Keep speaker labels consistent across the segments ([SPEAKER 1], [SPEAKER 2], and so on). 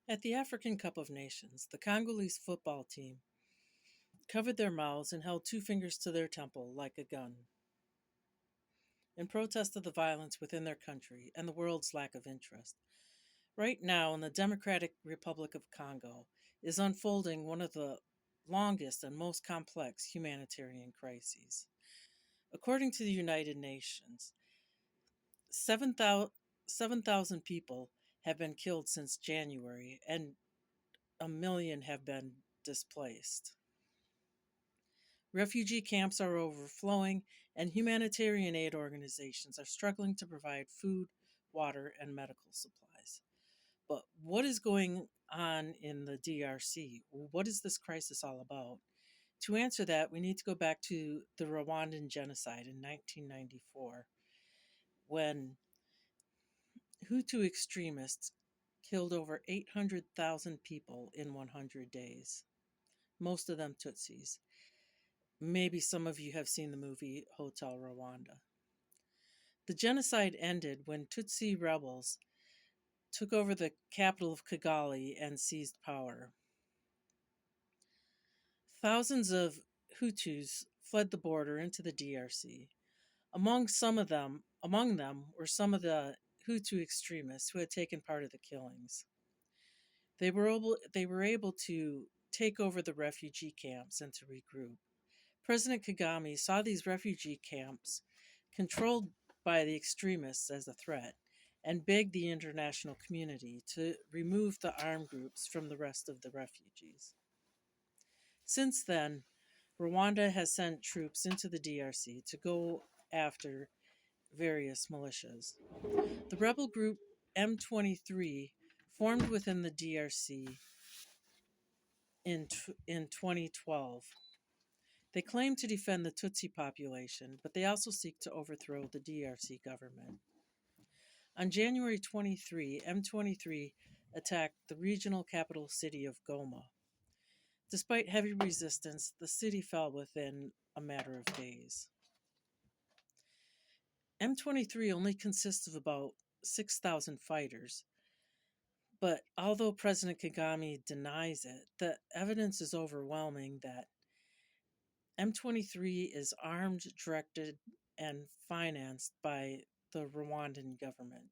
[SPEAKER 1] At the African Cup of Nations, the Congolese football team covered their mouths and held two fingers to their temple like a gun in protest of the violence within their country and the world's lack of interest. Right now, in the Democratic Republic of Congo, is unfolding one of the longest and most complex humanitarian crises. According to the United Nations, 7,000 people have been killed since January, and a million have been displaced. Refugee camps are overflowing, and humanitarian aid organizations are struggling to provide food, water, and medical supplies. But what is going on in the DRC? What is this crisis all about? To answer that, we need to go back to the Rwandan genocide in 1994, when Hutu extremists killed over 800,000 people in 100 days, most of them Tutsis. Maybe some of you have seen the movie Hotel Rwanda. The genocide ended when Tutsi rebels took over the capital of Kigali and seized power. Thousands of Hutus fled the border into the DRC. Among them were some of the Hutu extremists who had taken part of the killings. They were able to take over the refugee camps and to regroup. President Kagame saw these refugee camps controlled by the extremists as a threat and begged the international community to remove the armed groups from the rest of the refugees. Since then, Rwanda has sent troops into the DRC to go after various militias. The rebel group M23 formed within the DRC in 2012. They claim to defend the Tutsi population, but they also seek to overthrow the DRC government. On January 23, M23 attacked the regional capital city of Goma. Despite heavy resistance, the city fell within a matter of days. M23 only consists of about 6,000 fighters, but although President Kagame denies it, the evidence is overwhelming that M23 is armed, directed, and financed by the Rwandan government.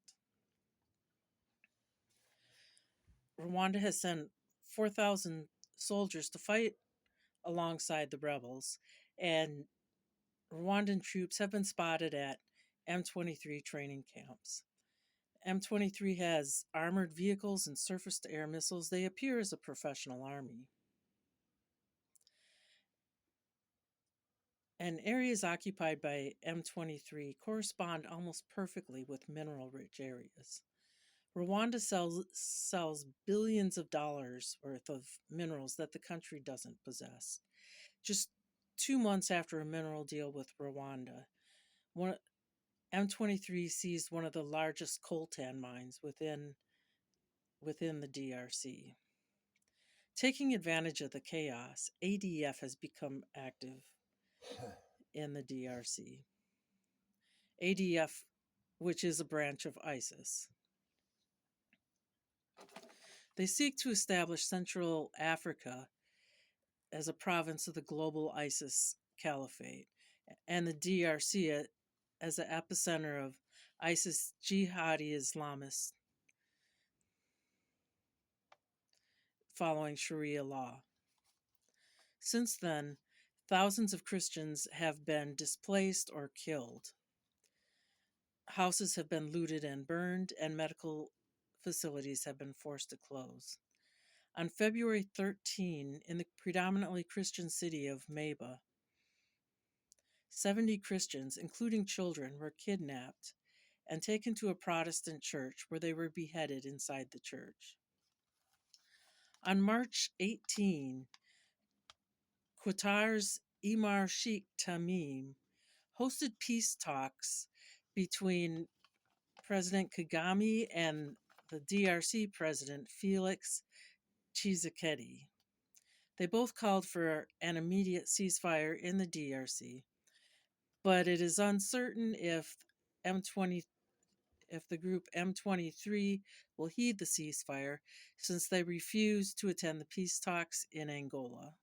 [SPEAKER 1] Rwanda has sent 4,000 soldiers to fight alongside the rebels, and Rwandan troops have been spotted at M23 training camps. M23 has armored vehicles and surface to air missiles. They appear as a professional army. And areas occupied by M23 correspond almost perfectly with mineral rich areas. Rwanda sells billions of dollars worth of minerals that the country doesn't possess. Just 2 months after a mineral deal with Rwanda, M23 seized one of the largest coltan mines within the DRC. Taking advantage of the chaos, ADF has become active in the DRC. ADF, which is a branch of ISIS. They seek to establish Central Africa as a province of the global ISIS caliphate, and the DRC as an epicenter of ISIS jihadi Islamists following Sharia law. Since then, thousands of Christians have been displaced or killed. Houses have been looted and burned, and medical facilities have been forced to close. On February 13, in the predominantly Christian city of Meba, 70 Christians, including children, were kidnapped and taken to a Protestant church where they were beheaded inside the church. On March 18, Qatar's Emir Sheikh Tamim hosted peace talks between President Kagame and the DRC President Felix Tshisekedi. They both called for an immediate ceasefire in the DRC, but it is uncertain if if the group M23 will heed the ceasefire since they refused to attend the peace talks in Angola.